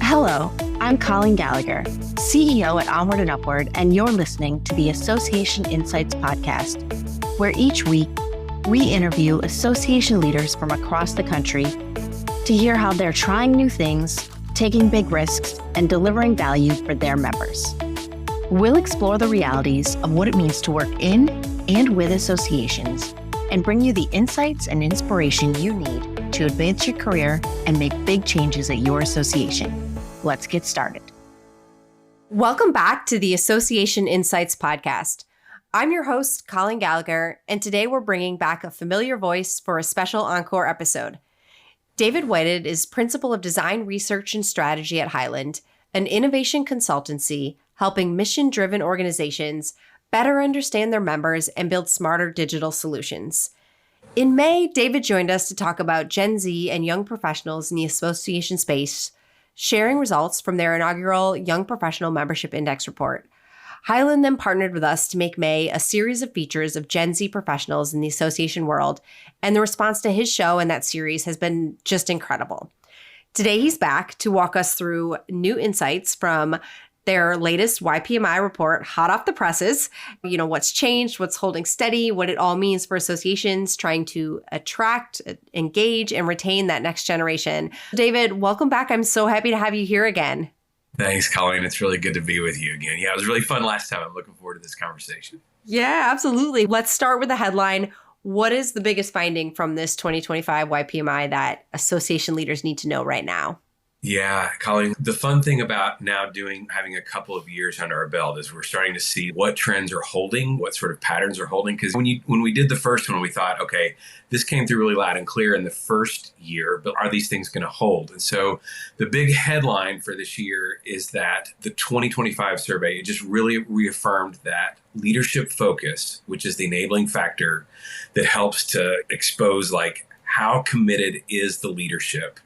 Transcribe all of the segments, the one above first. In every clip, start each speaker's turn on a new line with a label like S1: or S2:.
S1: Hello, I'm Colleen Gallagher, CEO at Onward and Upward, and you're listening to the Association Insights podcast, where each week we interview association leaders from across the country to hear how they're trying new things, taking big risks, and delivering value for their members. We'll explore the realities of what it means to work in and with associations and bring you the insights and inspiration you need to advance your career and make big changes at your association. Let's get started.
S2: Welcome back to the Association Insights podcast. I'm your host, Colleen Gallagher, and today we're bringing back a familiar voice for a special Encore episode. David Whited is Principal of Design Research and Strategy at Highland, an innovation consultancy helping mission-driven organizations better understand their members and build smarter digital solutions. In May, David joined us to talk about Gen Z and young professionals in the association space, sharing results from their inaugural Young Professional Membership Index report. Highland then partnered with us to make May a series of features of Gen Z professionals in the association world, and the response to his show and that series has been just incredible. Today, he's back to walk us through new insights from their latest YPMI report, hot off the presses. You know, what's changed, what's holding steady, what it all means for associations trying to attract, engage, and retain that next generation. David, welcome back. I'm so happy to have you here again.
S3: Thanks, Colleen. It's really good to be with you again. Yeah, it was really fun last time. I'm looking forward to this conversation.
S2: Yeah, absolutely. Let's start with the headline. What is the biggest finding from this 2025 YPMI that association leaders need to know right now?
S3: Yeah, Colleen, the fun thing about now having a couple of years under our belt is we're starting to see what trends are holding, what sort of patterns are holding. Because when we did the first one, we thought, okay, this came through really loud and clear in the first year, but are these things going to hold? And so the big headline for this year is that the 2025 survey, it just really reaffirmed that leadership focus, which is the enabling factor that helps to expose like how committed is the leadership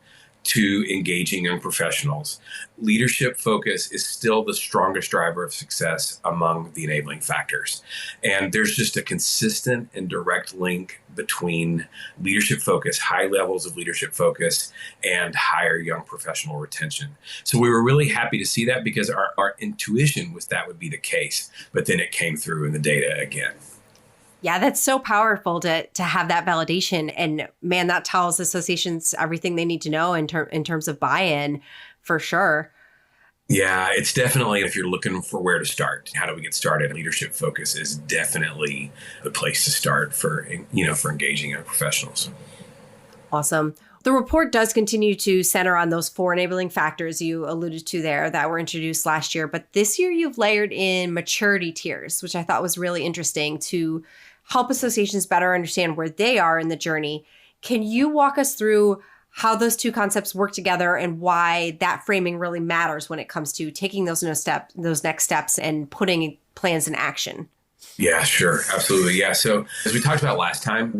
S3: to engaging young professionals. Leadership focus is still the strongest driver of success among the enabling factors. And there's just a consistent and direct link between leadership focus, high levels of leadership focus, and higher young professional retention. So we were really happy to see that because our intuition was that would be the case, but then it came through in the data again.
S2: Yeah, that's so powerful to have that validation. And man, that tells associations everything they need to know in terms of buy-in, for sure.
S3: Yeah, it's definitely, if you're looking for where to start, how do we get started? Leadership focus is definitely the place to start for engaging young professionals.
S2: Awesome. The report does continue to center on those 4 enabling factors you alluded to there that were introduced last year. But this year you've layered in maturity tiers, which I thought was really interesting to help associations better understand where they are in the journey. Can you walk us through how those 2 concepts work together and why that framing really matters when it comes to taking those next steps and putting plans in action?
S3: Yeah, sure. Absolutely. Yeah. So as we talked about last time,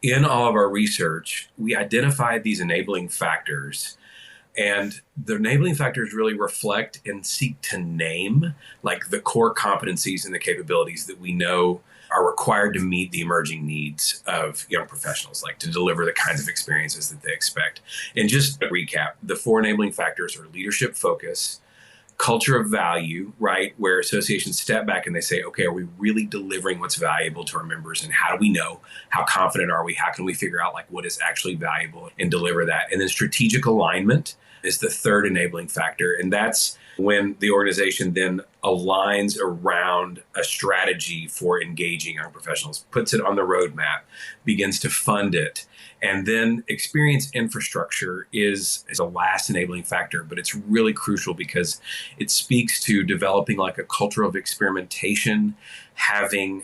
S3: in all of our research, we identified these enabling factors, and the enabling factors really reflect and seek to name like the core competencies and the capabilities that we know are required to meet the emerging needs of young professionals, like to deliver the kinds of experiences that they expect. And just to recap, the 4 enabling factors are leadership focus, culture of value, right? Where associations step back and they say, okay, are we really delivering what's valuable to our members? And how do we know? How confident are we? How can we figure out like what is actually valuable and deliver that? And then strategic alignment is the 3rd enabling factor. And that's when the organization then aligns around a strategy for engaging young professionals, puts it on the roadmap, begins to fund it. And then experience infrastructure is the last enabling factor, but it's really crucial because it speaks to developing like a culture of experimentation, having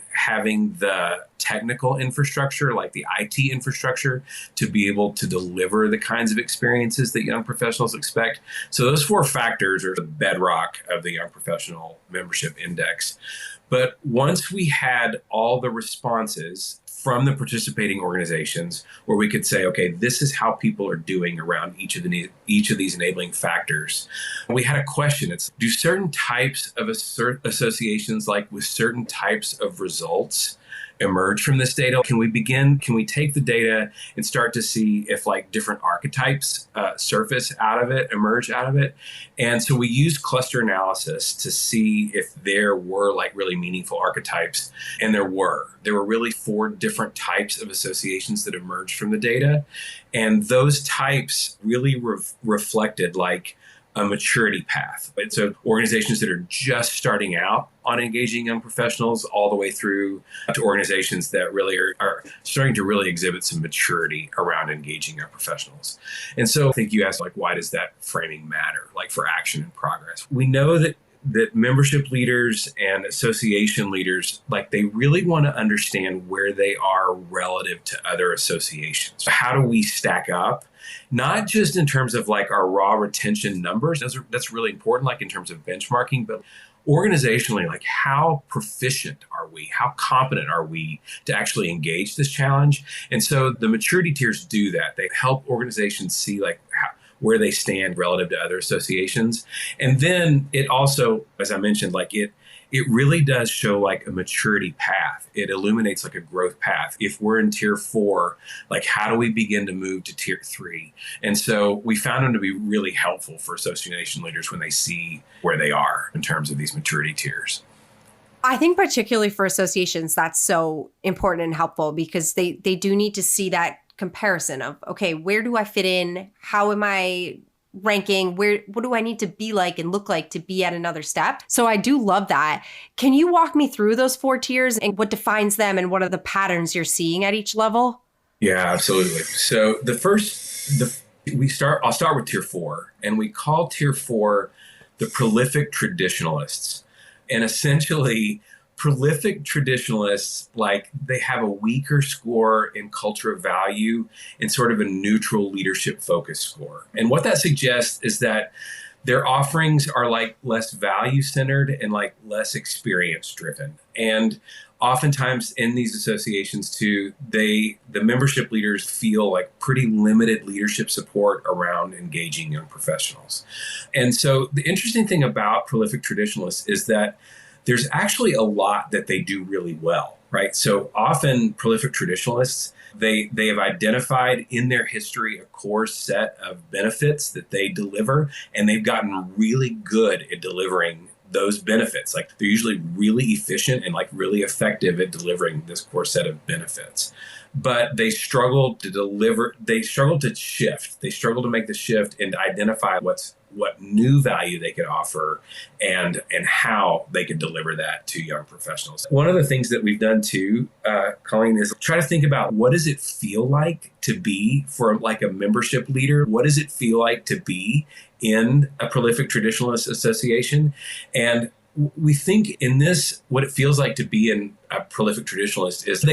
S3: the technical infrastructure, like the IT infrastructure, to be able to deliver the kinds of experiences that young professionals expect. So those 4 factors are the bedrock of the Young Professional Membership Index. But once we had all the responses from the participating organizations where we could say, okay, this is how people are doing around each of these enabling factors. We had a question. It's, do certain types of associations, like with certain types of results, emerge from this data? Can we take the data and start to see if like different archetypes surface out of it, emerge out of it? And so we used cluster analysis to see if there were like really meaningful archetypes. And there were really 4 different types of associations that emerged from the data. And those types really reflected like a maturity path. So organizations that are just starting out on engaging young professionals all the way through to organizations that really are starting to really exhibit some maturity around engaging young professionals. And so I think you asked, like, why does that framing matter, like for action and progress? We know that membership leaders and association leaders, like they really want to understand where they are relative to other associations. So how do we stack up? Not just in terms of like our raw retention numbers, that's really important, like in terms of benchmarking, but organizationally, like how proficient are we? How competent are we to actually engage this challenge? And so the maturity tiers do that. They help organizations see like where they stand relative to other associations. And then it also, as I mentioned, like it really does show like a maturity path. It illuminates like a growth path. If we're in tier 4, like how do we begin to move to tier 3? And so we found them to be really helpful for association leaders when they see where they are in terms of these maturity tiers.
S2: I think particularly for associations, that's so important and helpful because they do need to see that comparison of, okay, where do I fit in? How am I ranking? What do I need to be like and look like to be at another step? So I do love that. Can you walk me through those 4 tiers and what defines them and what are the patterns you're seeing at each level?
S3: Yeah, absolutely. So I'll start with tier 4, and we call tier 4 the prolific traditionalists. And essentially, prolific traditionalists, like they have a weaker score in culture of value and sort of a neutral leadership focus score. And what that suggests is that their offerings are like less value centered and like less experience driven. And oftentimes in these associations too, the membership leaders feel like pretty limited leadership support around engaging young professionals. And so the interesting thing about prolific traditionalists is that there's actually a lot that they do really well, right? So often prolific traditionalists, they have identified in their history a core set of benefits that they deliver, and they've gotten really good at delivering those benefits. Like they're usually really efficient and like really effective at delivering this core set of benefits. But they struggle to shift. They struggle to make the shift and identify what new value they could offer and how they could deliver that to young professionals. One of the things that we've done too, Colleen, is try to think about what does it feel like to be for like a membership leader? What does it feel like to be in a prolific traditionalist association? And we think in this, what it feels like to be in a prolific traditionalist is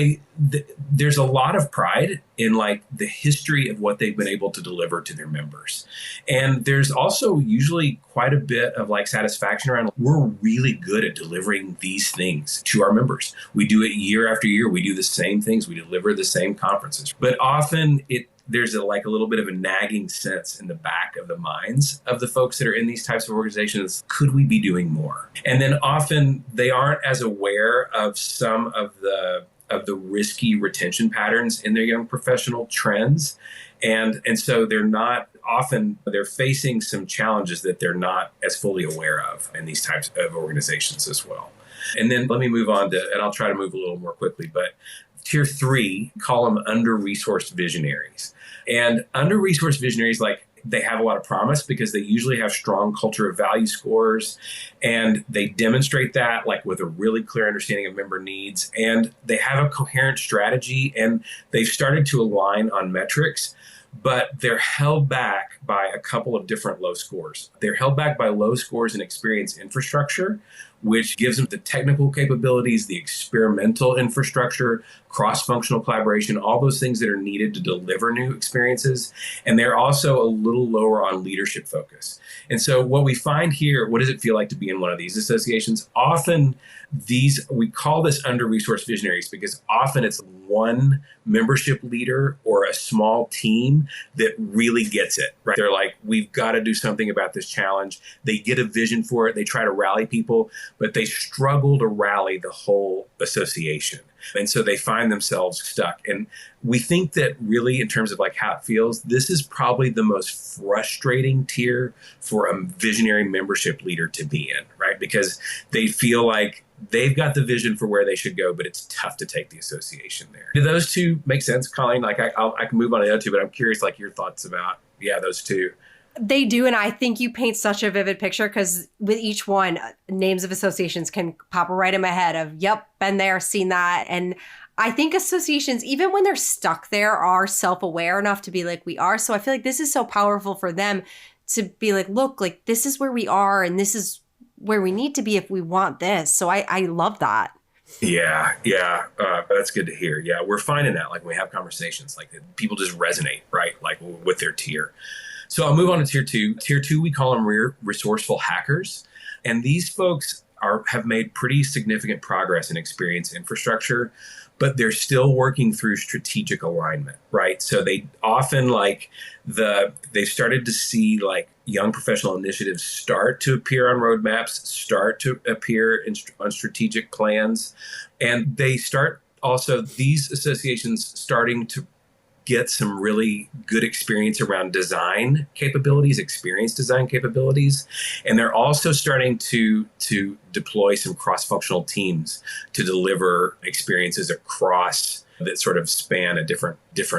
S3: there's a lot of pride in like the history of what they've been able to deliver to their members. And there's also usually quite a bit of like satisfaction around, we're really good at delivering these things to our members. We do it year after year. We do the same things. We deliver the same conferences. But often there's a little bit of a nagging sense in the back of the minds of the folks that are in these types of organizations. Could we be doing more? And then often they aren't as aware of some of the risky retention patterns in their young professional trends. And so they're facing some challenges that they're not as fully aware of in these types of organizations as well. And then let me move on and I'll try to move a little more quickly, but tier 3, call them under-resourced visionaries. And under-resourced visionaries, like they have a lot of promise because they usually have strong culture of value scores, and they demonstrate that like with a really clear understanding of member needs, and they have a coherent strategy, and they've started to align on metrics, but they're held back by a couple of different low scores. They're held back by low scores in experience infrastructure, which gives them the technical capabilities, the experimental infrastructure, cross-functional collaboration, all those things that are needed to deliver new experiences. And they're also a little lower on leadership focus. And so what we find here, what does it feel like to be in one of these associations? Often we call this under-resourced visionaries because often it's one membership leader or a small team that really gets it, right? They're like, we've got to do something about this challenge. They get a vision for it. They try to rally people, but they struggle to rally the whole association. And so they find themselves stuck. And we think that really, in terms of like how it feels, this is probably the most frustrating tier for a visionary membership leader to be in, right? Because they feel like they've got the vision for where they should go, but it's tough to take the association there. Do those two make sense, Colleen? Like I can move on to the other two, but I'm curious, like your thoughts about, those two.
S2: They do. And I think you paint such a vivid picture because with each one, names of associations can pop right in my head of, yep, been there, seen that. And I think associations, even when they're stuck there, are self-aware enough to be like we are. So I feel like this is so powerful for them to be like, look, like this is where we are and this is where we need to be if we want this. So I love that.
S3: Yeah. That's good to hear. Yeah, we're finding that like when we have conversations, like people just resonate, right? Like with their tier. So I'll move on to tier two. Tier two, we call them resourceful hackers. And these folks have made pretty significant progress in experience infrastructure, but they're still working through strategic alignment, right? So they often they've started to see like young professional initiatives start to appear on roadmaps, start to appear on strategic plans. And they start also, these associations starting to get some really good experience around design capabilities, experience design capabilities. And they're also starting to deploy some cross-functional teams to deliver experiences across that sort of span a different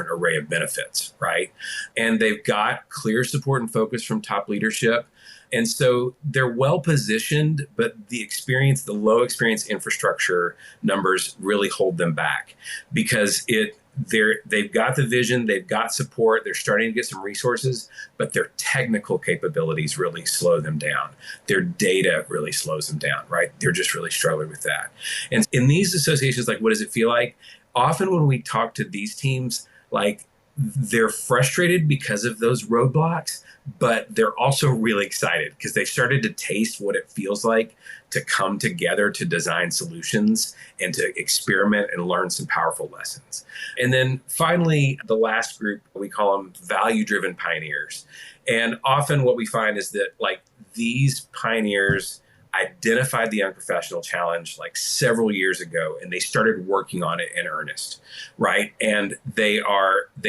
S3: array of benefits, right? And they've got clear support and focus from top leadership. And so they're well positioned, but the low experience infrastructure numbers really hold them back because they've got the vision, they've got support, they're starting to get some resources, but their technical capabilities really slow them down. Their data really slows them down, right? They're just really struggling with that. And in these associations, like, what does it feel like? Often when we talk to these teams, like, they're frustrated because of those roadblocks, but they're also really excited because they've started to taste what it feels like to come together to design solutions and to experiment and learn some powerful lessons. And then finally, the last group, we call them value-driven pioneers. And often what we find is that like these pioneers identified the young professional challenge like several years ago, and they started working on it in earnest, right? And they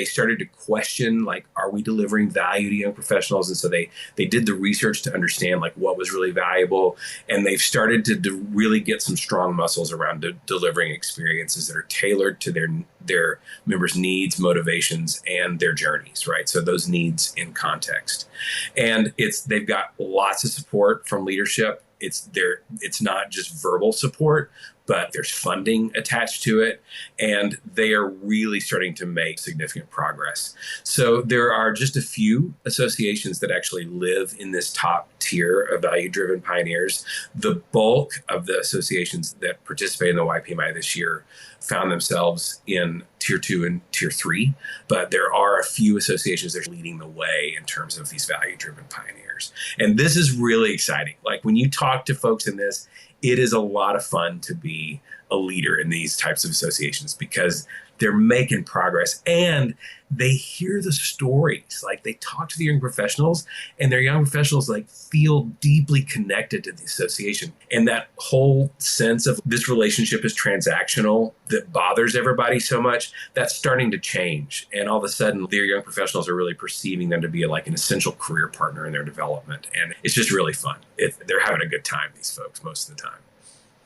S3: started to question, like, are we delivering value to young professionals? And so they did the research to understand like what was really valuable, and they've started to really get some strong muscles around delivering experiences that are tailored to their members' needs, motivations, and their journeys, right? So those needs in context, and they've got lots of support from leadership. It's not just verbal support, but there's funding attached to it, and they are really starting to make significant progress. So there are just a few associations that actually live in this top tier of value-driven pioneers. The bulk of the associations that participate in the YPMI this year found themselves in tier 2 and tier 3, but there are a few associations that are leading the way in terms of these value-driven pioneers. And this is really exciting. Like when you talk to folks in this, it is a lot of fun to be a leader in these types of associations because they're making progress and they hear the stories. Like they talk to the young professionals, and their young professionals like feel deeply connected to the association. And that whole sense of this relationship is transactional that bothers everybody so much, that's starting to change. And all of a sudden, their young professionals are really perceiving them to be like an essential career partner in their development. And it's just really fun. They're having a good time, these folks, most of the time.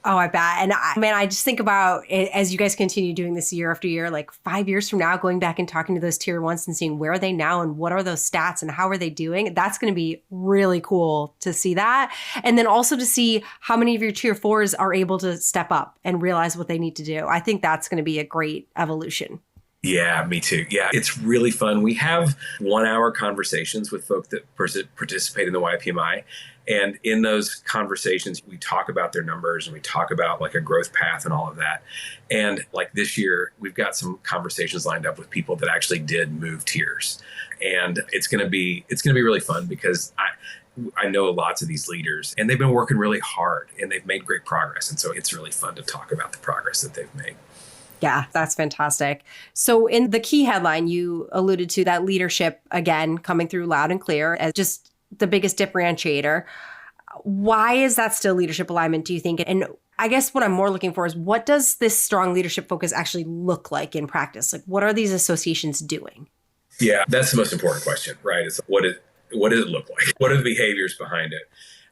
S2: Oh, I bet. And I just think about it, as you guys continue doing this year after year, like 5 years from now, going back and talking to those tier ones and seeing where are they now and what are those stats and how are they doing? That's going to be really cool to see that. And then also to see how many of your tier fours are able to step up and realize what they need to do. I think that's going to be a great evolution.
S3: Yeah, me too. Yeah, it's really fun. We have 1-hour conversations with folks that participate in the YPMI. And in those conversations, we talk about their numbers and we talk about like a growth path and all of that. And like this year, we've got some conversations lined up with people that actually did move tiers. And it's going to be really fun because I know lots of these leaders and they've been working really hard and they've made great progress. And so it's really fun to talk about the progress that they've made.
S2: Yeah, that's fantastic. So in the key headline, you alluded to that leadership, again, coming through loud and clear as just the biggest differentiator. Why is that still leadership alignment, do you think? And I guess what I'm more looking for is what does this strong leadership focus actually look like in practice? Like, what are these associations doing?
S3: Yeah, that's the most important question, right? It's what does it look like? What are the behaviors behind it?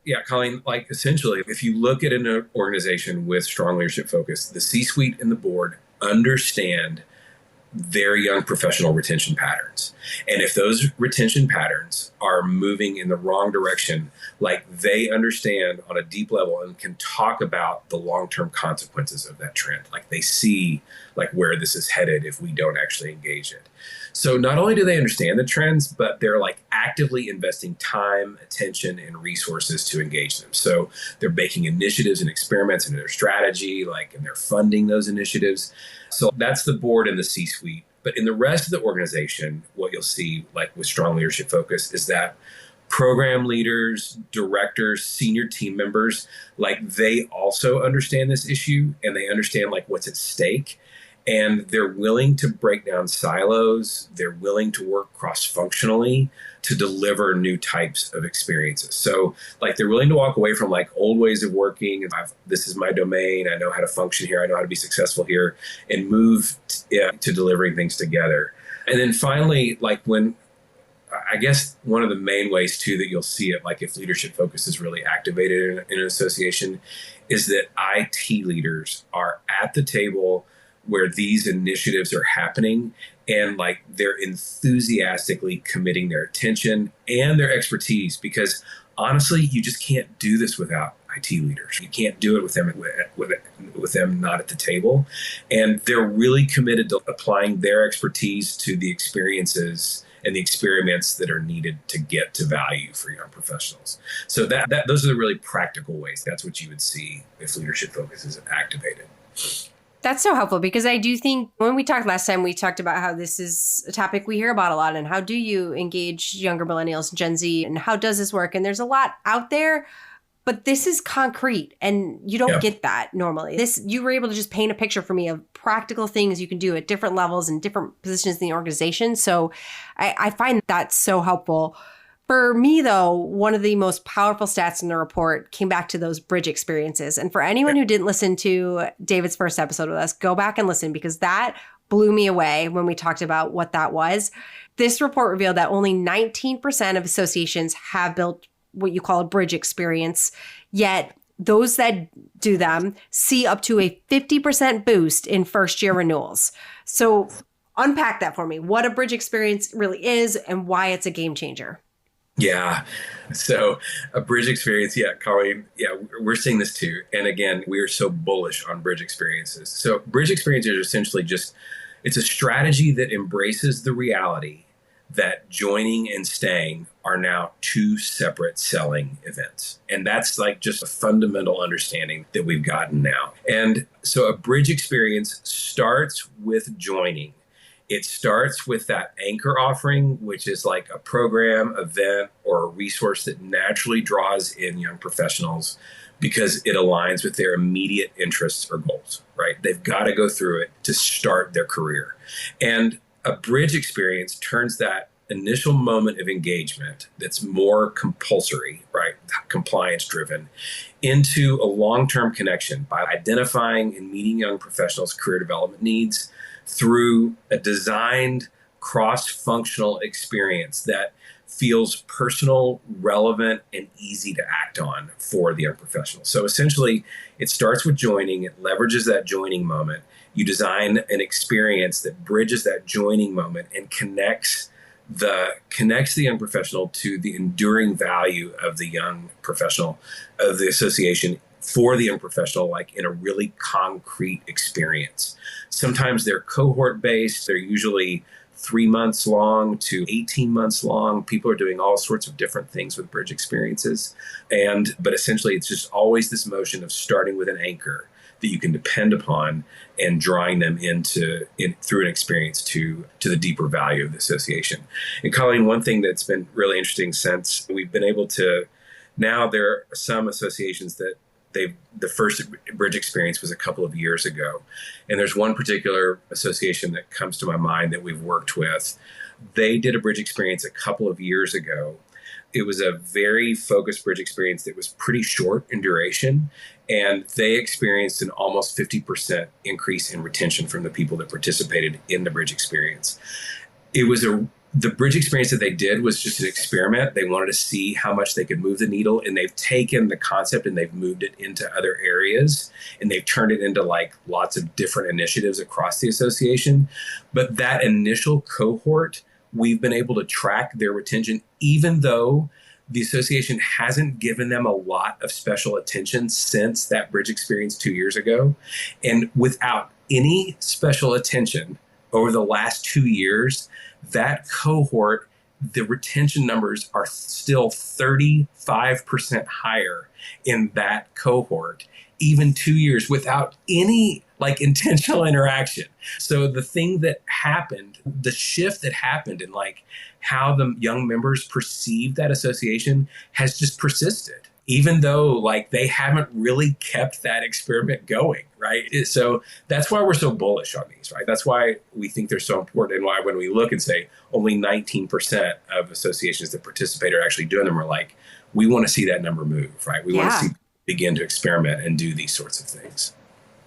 S3: Yeah, Colleen, like essentially, if you look at an organization with strong leadership focus, the C-suite and the board understand their young professional retention patterns. And if those retention patterns are moving in the wrong direction, like they understand on a deep level and can talk about the long-term consequences of that trend, like they see like where this is headed if we don't actually engage it. So not only do they understand the trends, but they're like actively investing time, attention, and resources to engage them. So they're making initiatives and experiments into their strategy, and they're funding those initiatives. So that's the board and the C-suite. But in the rest of the organization, what you'll see, like with strong leadership focus, is that program leaders, directors, senior team members, like they also understand this issue and they understand like what's at stake. And they're willing to break down silos. They're willing to work cross-functionally to deliver new types of experiences. So like they're willing to walk away from like old ways of working. This is my domain. I know how to function here. I know how to be successful here, and move to delivering things together. And then finally, like when I guess one of the main ways too that you'll see it, like if leadership focus is really activated in an association, is that IT leaders are at the table where these initiatives are happening, and like they're enthusiastically committing their attention and their expertise, because honestly, you just can't do this without IT leaders. You can't do it with them not at the table. And they're really committed to applying their expertise to the experiences and the experiments that are needed to get to value for young professionals. So those are the really practical ways. That's what you would see if leadership focus is activated.
S2: That's so helpful, because I do think when we talked last time, we talked about how this is a topic we hear about a lot, and how do you engage younger millennials, Gen Z, and how does this work? And there's a lot out there, but this is concrete and you don't get that normally. You were able to just paint a picture for me of practical things you can do at different levels and different positions in the organization. So I find that so helpful. For me, though, one of the most powerful stats in the report came back to those bridge experiences. And for anyone who didn't listen to David's first episode with us, go back and listen, because that blew me away when we talked about what that was. This report revealed that only 19% of associations have built what you call a bridge experience, yet those that do them see up to a 50% boost in first-year renewals. So unpack that for me, what a bridge experience really is and why it's a game changer.
S3: Yeah. So a bridge experience, Colleen, we're seeing this too. And again, we are so bullish on bridge experiences. So bridge experiences are essentially it's a strategy that embraces the reality that joining and staying are now two separate selling events. And that's like just a fundamental understanding that we've gotten now. And so a bridge experience starts with joining. It starts with that anchor offering, which is like a program, event, or a resource that naturally draws in young professionals because it aligns with their immediate interests or goals, right? They've got to go through it to start their career. And a bridge experience turns that initial moment of engagement that's more compulsory, right, compliance driven, into a long-term connection by identifying and meeting young professionals' career development needs through a designed cross-functional experience that feels personal, relevant, and easy to act on for the young professional. So essentially, it starts with joining. It leverages that joining moment. You design an experience that bridges that joining moment and connects the young professional to the enduring value of the young professional, of the association for the young professional, like in a really concrete experience. Sometimes they're cohort based. They're usually 3 months long to 18 months long. People are doing all sorts of different things with bridge experiences. But essentially, it's just always this motion of starting with an anchor that you can depend upon and drawing them through an experience to the deeper value of the association. And Colleen, one thing that's been really interesting since we've been able to, now there are some associations that the first bridge experience was a couple of years ago. And there's one particular association that comes to my mind that we've worked with. They did a bridge experience a couple of years ago. It was a very focused bridge experience that was pretty short in duration. And they experienced an almost 50% increase in retention from the people that participated in the bridge experience. The bridge experience that they did was just an experiment. They wanted to see how much they could move the needle, and they've taken the concept and they've moved it into other areas, and they've turned it into like lots of different initiatives across the association. But that initial cohort, we've been able to track their retention, even though the association hasn't given them a lot of special attention since that bridge experience 2 years ago. And without any special attention over the last 2 years, that cohort, the retention numbers are still 35% higher in that cohort, even 2 years without any like intentional interaction. So the thing that happened, the shift that happened in like how the young members perceive that association has just persisted, even though like they haven't really kept that experiment going, right? So that's why we're so bullish on these, right? That's why we think they're so important, and why when we look and say only 19% of associations that participate are actually doing them, we're like, we want to see that number move, right? We want to see begin to experiment and do these sorts of things.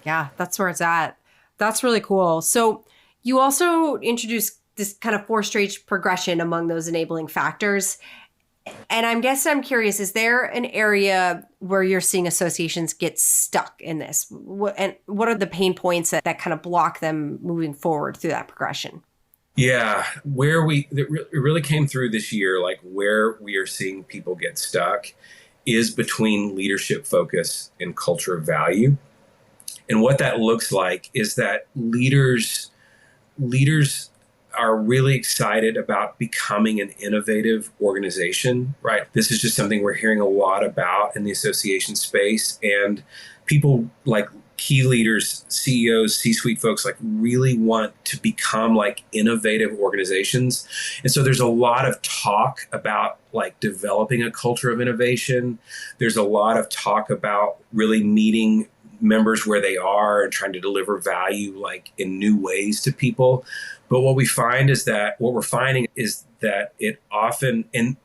S2: Yeah, that's where it's at. That's really cool. So you also introduced this kind of 4-stage progression among those enabling factors. And I'm curious, is there an area where you're seeing associations get stuck in this? And what are the pain points that kind of block them moving forward through that progression?
S3: Yeah, it really came through this year, like where we are seeing people get stuck is between leadership focus and culture of value. And what that looks like is that leaders are really excited about becoming an innovative organization, right? This is just something we're hearing a lot about in the association space. And people like key leaders, CEOs, C-suite folks like really want to become like innovative organizations. And so there's a lot of talk about like developing a culture of innovation. There's a lot of talk about really meeting members where they are and trying to deliver value like in new ways to people. But what we're finding is that it often, and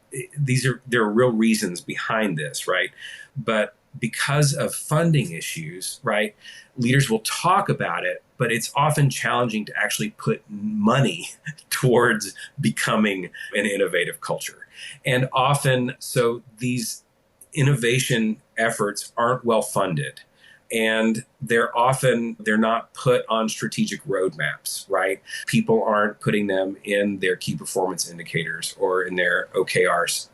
S3: there are real reasons behind this, right? But because of funding issues, right, leaders will talk about it, but it's often challenging to actually put money towards becoming an innovative culture. And often, so these innovation efforts aren't well funded. And they're not put on strategic roadmaps, right? People aren't putting them in their key performance indicators or in their OKRs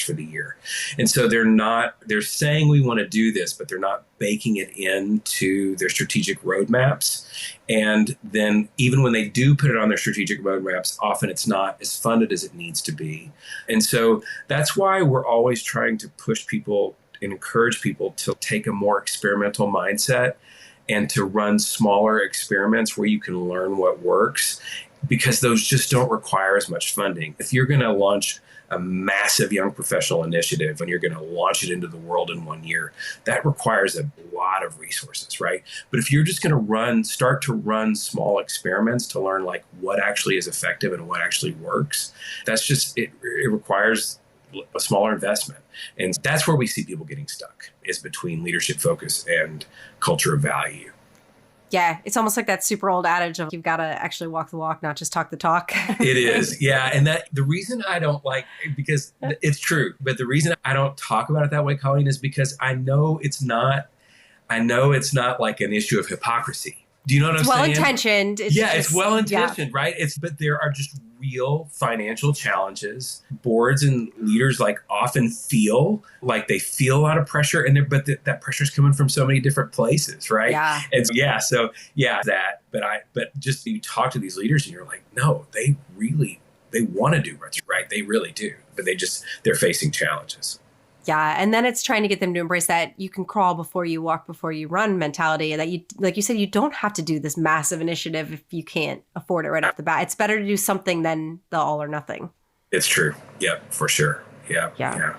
S3: for the year. And so they're saying we want to do this, but they're not baking it into their strategic roadmaps. And then even when they do put it on their strategic roadmaps, often it's not as funded as it needs to be. And so that's why we're always trying to push people and encourage people to take a more experimental mindset and to run smaller experiments where you can learn what works, because those just don't require as much funding. If you're going to launch a massive young professional initiative and you're going to launch it into the world in 1 year, that requires a lot of resources, right? But if you're just going to start to run small experiments to learn like what actually is effective and what actually works, it requires a smaller investment. And that's where we see people getting stuck, is between leadership focus and culture of value.
S2: Yeah, it's almost like that super old adage of you've got to actually walk the walk, not just talk the talk.
S3: It is. Yeah. And the reason I don't because it's true, but the reason I don't talk about it that way, Colleen, is because I know it's not like an issue of hypocrisy. Do you know what I'm saying?
S2: Well-intentioned.
S3: It's well-intentioned, right? But there are just real financial challenges. Boards and leaders often feel like they feel a lot of pressure, but that pressure is coming from so many different places, right?
S2: Yeah.
S3: And but just you talk to these leaders and you're like, no, they want to do what's right. They really do, but they're facing challenges.
S2: Yeah. And then it's trying to get them to embrace that you can crawl before you walk, before you run mentality. That you, like you said, you don't have to do this massive initiative if you can't afford it right off the bat. It's better to do something than the all or nothing.
S3: It's true. Yep, for sure. Yeah.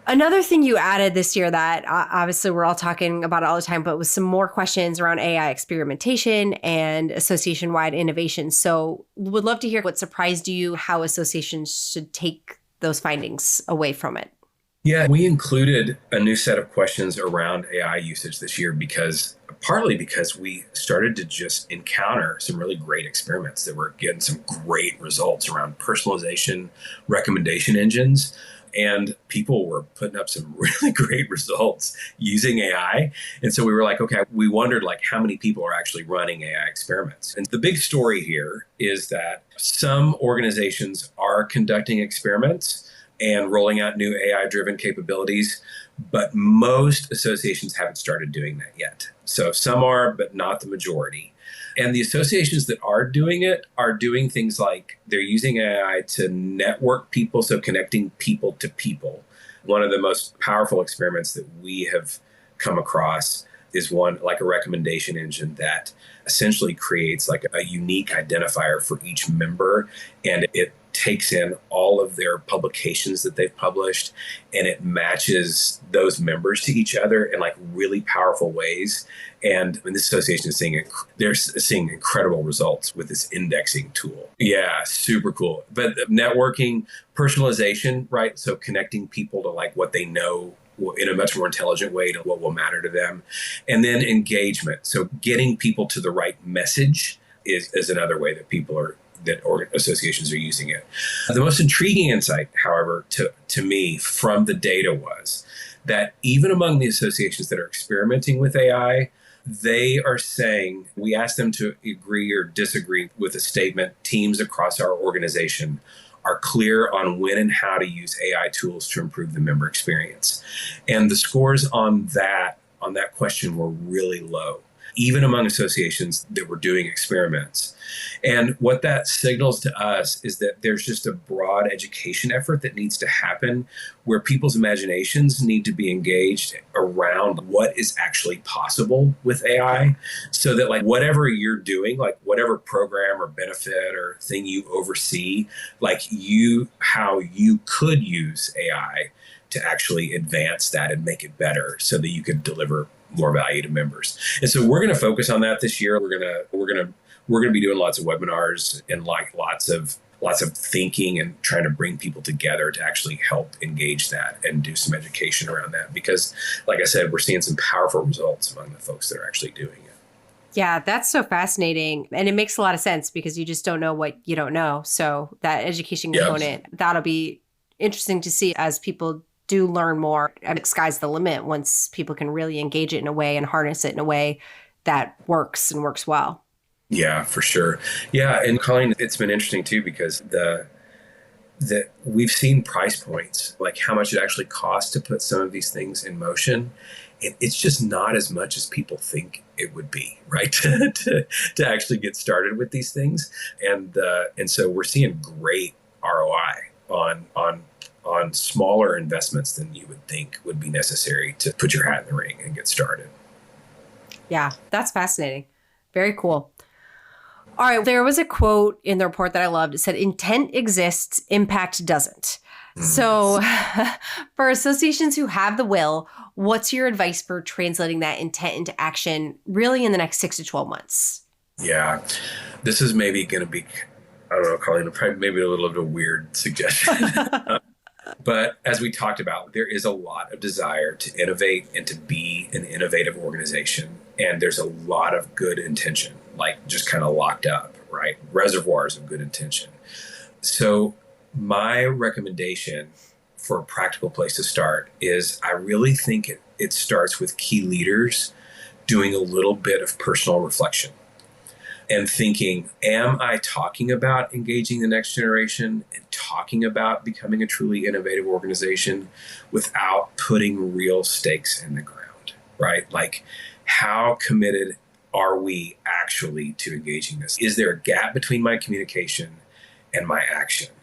S2: Another thing you added this year that obviously we're all talking about it all the time, but with some more questions around AI experimentation and association-wide innovation. So would love to hear what surprised you, how associations should take those findings away from it.
S3: Yeah, we included a new set of questions around AI usage this year partly because we started to just encounter some really great experiments that were getting some great results around personalization, recommendation engines, and people were putting up some really great results using AI. And so we were like, okay, we wondered like how many people are actually running AI experiments. And the big story here is that some organizations are conducting experiments and rolling out new AI-driven capabilities, but most associations haven't started doing that yet. So some are, but not the majority. And the associations that are doing it are doing things like they're using AI to network people, so connecting people to people. One of the most powerful experiments that we have come across is one like a recommendation engine that essentially creates like a unique identifier for each member, and it takes in all of their publications that they've published, and it matches those members to each other in like really powerful ways. And this association is seeing incredible results with this indexing tool. Yeah, super cool. But networking, personalization, right? So connecting people to like what they know in a much more intelligent way to what will matter to them. And then engagement. So getting people to the right message is another way that associations are using it. The most intriguing insight, however, to me from the data was that even among the associations that are experimenting with AI, they are saying, we asked them to agree or disagree with a statement, teams across our organization are clear on when and how to use AI tools to improve the member experience. And the scores on that question were really low, even among associations that were doing experiments. And what that signals to us is that there's just a broad education effort that needs to happen where people's imaginations need to be engaged around what is actually possible with AI, so that like whatever you're doing, like whatever program or benefit or thing you oversee, like how you could use AI to actually advance that and make it better so that you could deliver more value to members. And so we're going to focus on that this year. We're going to be doing lots of webinars and like lots of thinking and trying to bring people together to actually help engage that and do some education around that. Because like I said, we're seeing some powerful results among the folks that are actually doing it.
S2: Yeah, that's so fascinating. And it makes a lot of sense because you just don't know what you don't know. So that education component, that'll be interesting to see as people do learn more. And sky's the limit once people can really engage it in a way and harness it in a way that works and works well.
S3: Yeah, for sure. Yeah, and Colleen, it's been interesting too because we've seen price points, like how much it actually costs to put some of these things in motion. And it's just not as much as people think it would be, right? to actually get started with these things. And so we're seeing great ROI on smaller investments than you would think would be necessary to put your hat in the ring and get started. Yeah,
S2: that's fascinating. Very cool. All right. There was a quote in the report that I loved. It said, intent exists, impact doesn't. So for associations who have the will, what's your advice for translating that intent into action really in the next 6 to 12 months?
S3: Yeah, this is maybe going to be, I don't know, Colleen, probably maybe a little bit of a weird suggestion. But as we talked about, there is a lot of desire to innovate and to be an innovative organization. And there's a lot of good intention, like just kind of locked up, right? Reservoirs of good intention. So my recommendation for a practical place to start is I really think it starts with key leaders doing a little bit of personal reflection and thinking, am I talking about engaging the next generation and talking about becoming a truly innovative organization without putting real stakes in the ground, right? Like, how committed are we actually to engaging this? Is there a gap between my communication and my action?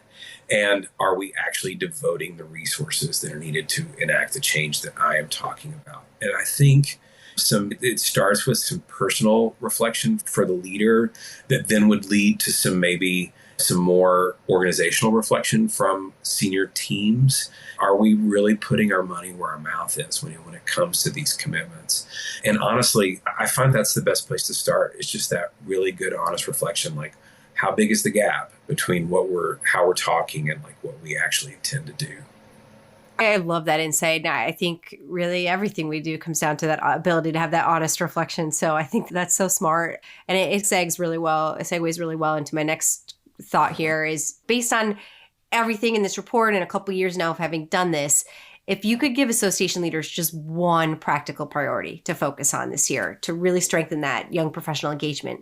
S3: And are we actually devoting the resources that are needed to enact the change that I am talking about? And I think it starts with some personal reflection for the leader that then would lead to maybe some more organizational reflection from senior teams. Are we really putting our money where our mouth is when it comes to these commitments? And honestly, I find that's the best place to start. It's just that really good, honest reflection, like how big is the gap between how we're talking and like what we actually intend to do.
S2: I love that insight. And I think really everything we do comes down to that ability to have that honest reflection. So I think that's so smart. And it segues really well. It segues really well into my next thought here is based on everything in this report and a couple of years now of having done this, if you could give association leaders just one practical priority to focus on this year to really strengthen that young professional engagement.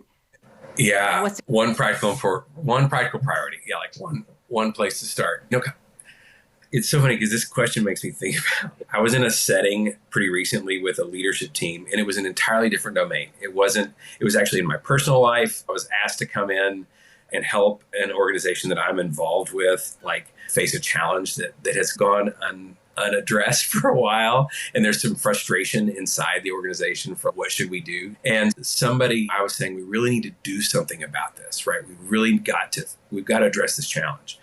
S3: Yeah. One practical priority. Yeah. Like one place to start. It's so funny because this question makes me think about, I was in a setting pretty recently with a leadership team, and it was an entirely different domain. It was actually in my personal life. I was asked to come in and help an organization that I'm involved with, like face a challenge that has gone unaddressed for a while. And there's some frustration inside the organization for what should we do? And I was saying, we really need to do something about this, right? We've got to address this challenge.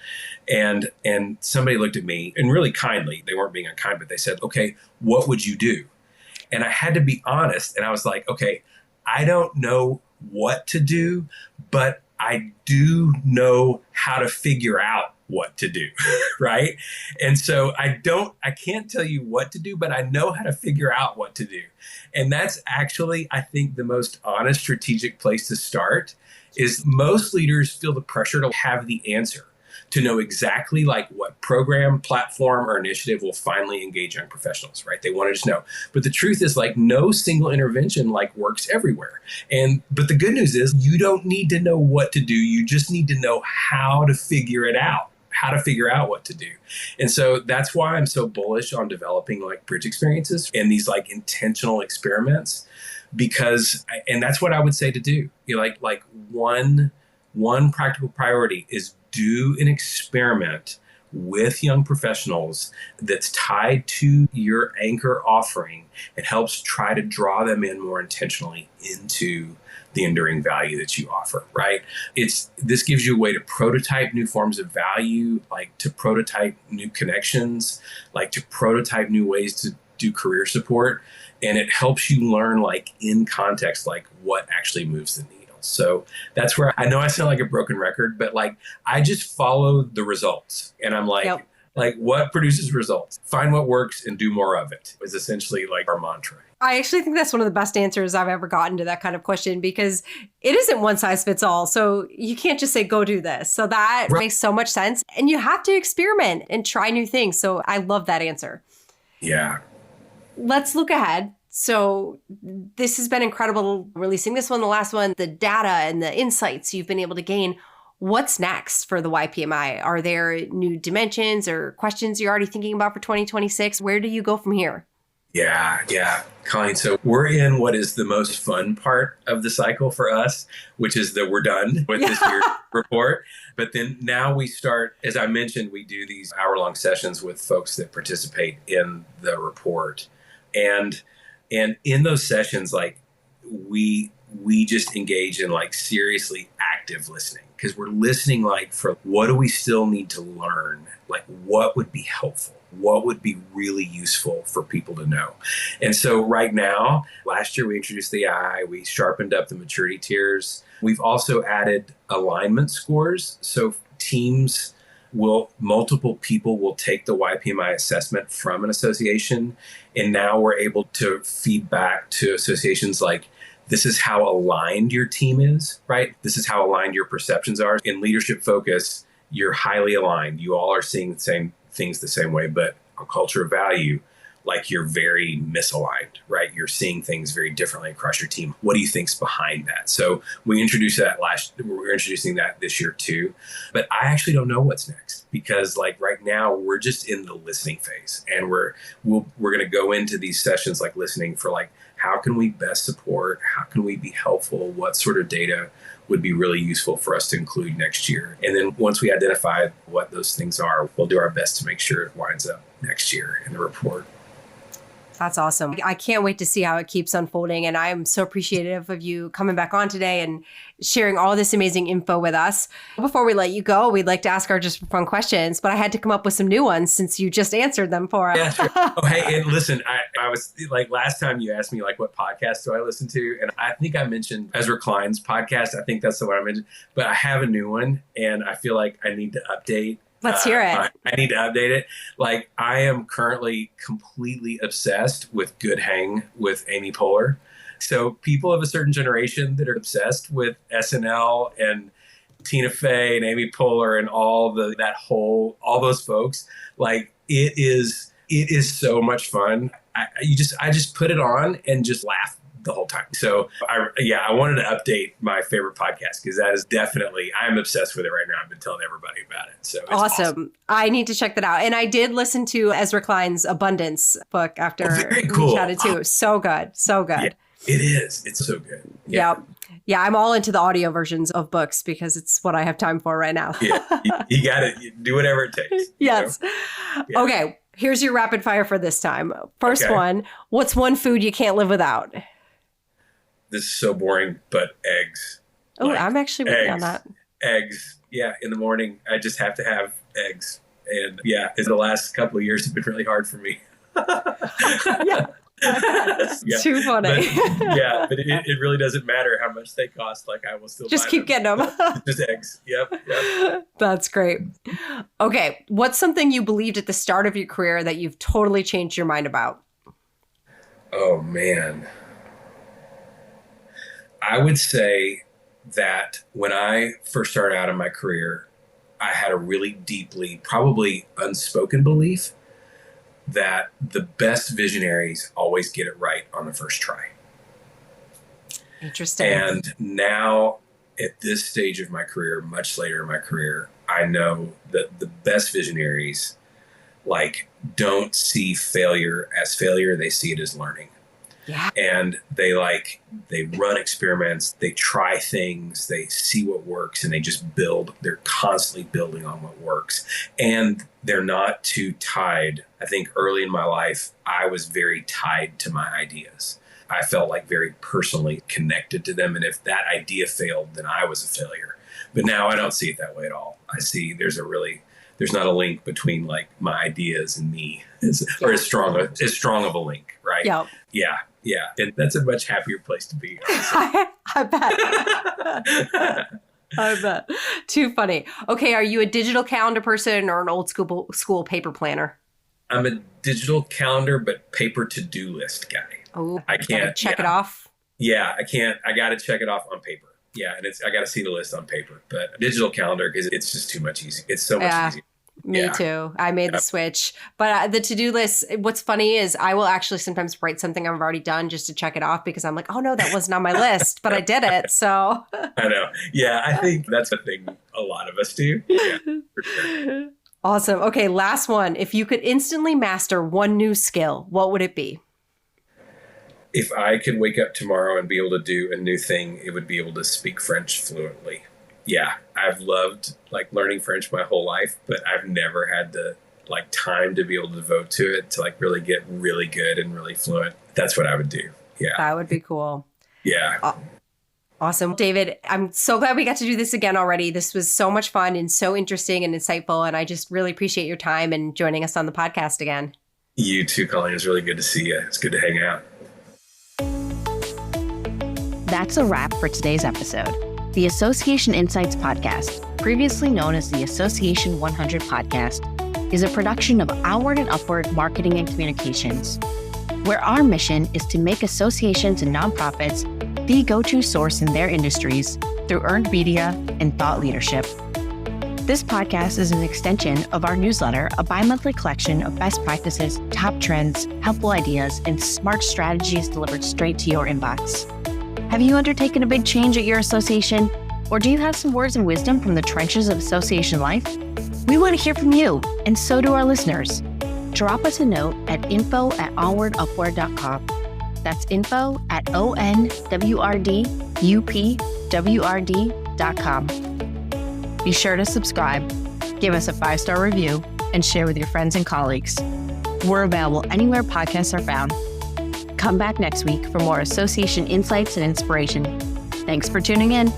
S3: And somebody looked at me and really kindly, they weren't being unkind, but they said, okay, what would you do? And I had to be honest. And I was like, okay, I don't know what to do, but I do know how to figure out what to do, right? And so I can't tell you what to do, but I know how to figure out what to do. And that's actually, I think, the most honest strategic place to start. Is most leaders feel the pressure to have the answer, to know exactly like what program, platform, or initiative will finally engage young professionals, right? They want to just know. But the truth is, like, no single intervention like works everywhere. But the good news is you don't need to know what to do. You just need to know how to figure it out. How to figure out what to do. And so that's why I'm so bullish on developing like bridge experiences and these like intentional experiments, and that's what I would say to do. Like one practical priority is do an experiment with young professionals that's tied to your anchor offering and helps try to draw them in more intentionally into the enduring value that you offer, right? This gives you a way to prototype new forms of value, like to prototype new connections, like to prototype new ways to do career support. And it helps you learn like in context, like what actually moves the needle. So that's where I know I sound like a broken record, but like I just follow the results. And I'm like,
S2: Yep.
S3: Like what produces results? Find what works and do more of it is essentially like our mantra.
S2: I actually think that's one of the best answers I've ever gotten to that kind of question because it isn't one size fits all. So you can't just say, go do this. So that makes so much sense. And you have to experiment and try new things. So I love that answer.
S3: Yeah.
S2: Let's look ahead. So this has been incredible releasing this one, the last one, the data and the insights you've been able to gain. What's next for the YPMI? Are there new dimensions or questions you're already thinking about for 2026? Where do you go from here?
S3: Yeah. Colleen, so we're in what is the most fun part of the cycle for us, which is that we're done with this year's report. But then now we start, as I mentioned, we do these hour-long sessions with folks that participate in the report. And in those sessions, like we just engage in like seriously active listening because we're listening like for what do we still need to learn? Like what would be helpful? What would be really useful for people to know? And so right now, last year we introduced the AI, we sharpened up the maturity tiers. We've also added alignment scores. So multiple people will take the YPMI assessment from an association. And now we're able to feed back to associations like, this is how aligned your team is, right? This is how aligned your perceptions are. In leadership focus, you're highly aligned. You all are seeing the same things the same way, but on culture of value, like you're very misaligned, right? You're seeing things very differently across your team. What do you think's behind that? So we're introducing that this year too, but I actually don't know what's next because like right now we're just in the listening phase and we're going to go into these sessions like listening for like, how can we best support? How can we be helpful? What sort of data would be really useful for us to include next year? And then once we identify what those things are, we'll do our best to make sure it winds up next year in the report.
S2: That's awesome. I can't wait to see how it keeps unfolding. And I'm so appreciative of you coming back on today and sharing all this amazing info with us. Before we let you go, we'd like to ask our just for fun questions, but I had to come up with some new ones since you just answered them for us.
S3: Yeah, sure. Oh, hey, and listen, I was like, last time you asked me like, what podcast do I listen to? And I think I mentioned Ezra Klein's podcast. I think that's the one I mentioned, but I have a new one and I feel like I need to update
S2: Let's hear it.
S3: I need to update it. Like, I am currently completely obsessed with Good Hang with Amy Poehler. So people of a certain generation that are obsessed with SNL and Tina Fey and Amy Poehler and all those folks, like, it is so much fun. I just put it on and just laugh the whole time. So I wanted to update my favorite podcast because that is definitely, I'm obsessed with it right now. I've been telling everybody about it. So it's awesome.
S2: I need to check that out. And I did listen to Ezra Klein's Abundance book after
S3: very cool.
S2: we chatted too. So good. So good.
S3: Yeah, it is. It's so good. Yeah.
S2: Yeah. I'm all into the audio versions of books because it's what I have time for right now.
S3: Yeah. You got to do whatever it takes.
S2: Yes. Yeah. Okay. Here's your rapid fire for this time. First one, what's one food you can't live without?
S3: This is so boring, but eggs.
S2: Oh, like, I'm actually with you on that.
S3: Eggs. Yeah. In the morning, I just have to have eggs. And in the last couple of years have been really hard for me.
S2: Yeah. Too funny.
S3: But it really doesn't matter how much they cost. Like, I will still
S2: just keep getting them.
S3: Just eggs. Yep.
S2: That's great. Okay. What's something you believed at the start of your career that you've totally changed your mind about?
S3: Oh, man. I would say that when I first started out in my career, I had a really deeply, probably unspoken belief that the best visionaries always get it right on the first try.
S2: Interesting.
S3: And now at this stage of my career, much later in my career, I know that the best visionaries don't see failure as failure. They see it as learning.
S2: Yeah.
S3: And they run experiments, they try things, they see what works, and they just build. They're constantly building on what works. And they're not too tied. I think early in my life, I was very tied to my ideas. I felt like very personally connected to them. And if that idea failed, then I was a failure. But now I don't see it that way at all. I see there's not a link between like my ideas and me, or as strong of a link, right?
S2: Yep.
S3: Yeah. And that's a much happier place to be.
S2: I bet. I bet. Too funny. Okay. Are you a digital calendar person or an old school paper planner?
S3: I'm a digital calendar, but paper to-do list guy.
S2: Oh,
S3: I can't
S2: check it off.
S3: Yeah, I can't. I got to check it off on paper. Yeah. And I got to see the list on paper, but digital calendar, because it's just too much easier. It's so much easier.
S2: Me too. I made the switch. But the to-do list, what's funny is I will actually sometimes write something I've already done just to check it off because I'm like, oh no, that wasn't on my list, but I did it. So
S3: I know. Yeah, I think that's a thing a lot of us do. Yeah, for sure.
S2: Awesome. Okay, last one. If you could instantly master one new skill, what would it be?
S3: If I could wake up tomorrow and be able to do a new thing, it would be able to speak French fluently. Yeah, I've loved learning French my whole life, but I've never had the time to be able to devote to it to really get really good and really fluent. That's what I would do. Yeah.
S2: That would be cool.
S3: Yeah.
S2: Awesome. David, I'm so glad we got to do this again already. This was so much fun and so interesting and insightful. And I just really appreciate your time and joining us on the podcast again.
S3: You too, Colleen. It was really good to see you. It's good to hang out.
S1: That's a wrap for today's episode. The Association Insights Podcast, previously known as the Association 100 Podcast, is a production of Onward and Upward Marketing and Communications, where our mission is to make associations and nonprofits the go-to source in their industries through earned media and thought leadership. This podcast is an extension of our newsletter, a bi-monthly collection of best practices, top trends, helpful ideas, and smart strategies delivered straight to your inbox. Have you undertaken a big change at your association? Or do you have some words of wisdom from the trenches of association life? We want to hear from you, and so do our listeners. Drop us a note at info@onwardupward.com. That's info@onwardupward.com. Be sure to subscribe, give us a 5-star review, and share with your friends and colleagues. We're available anywhere podcasts are found. Come back next week for more association insights and inspiration. Thanks for tuning in.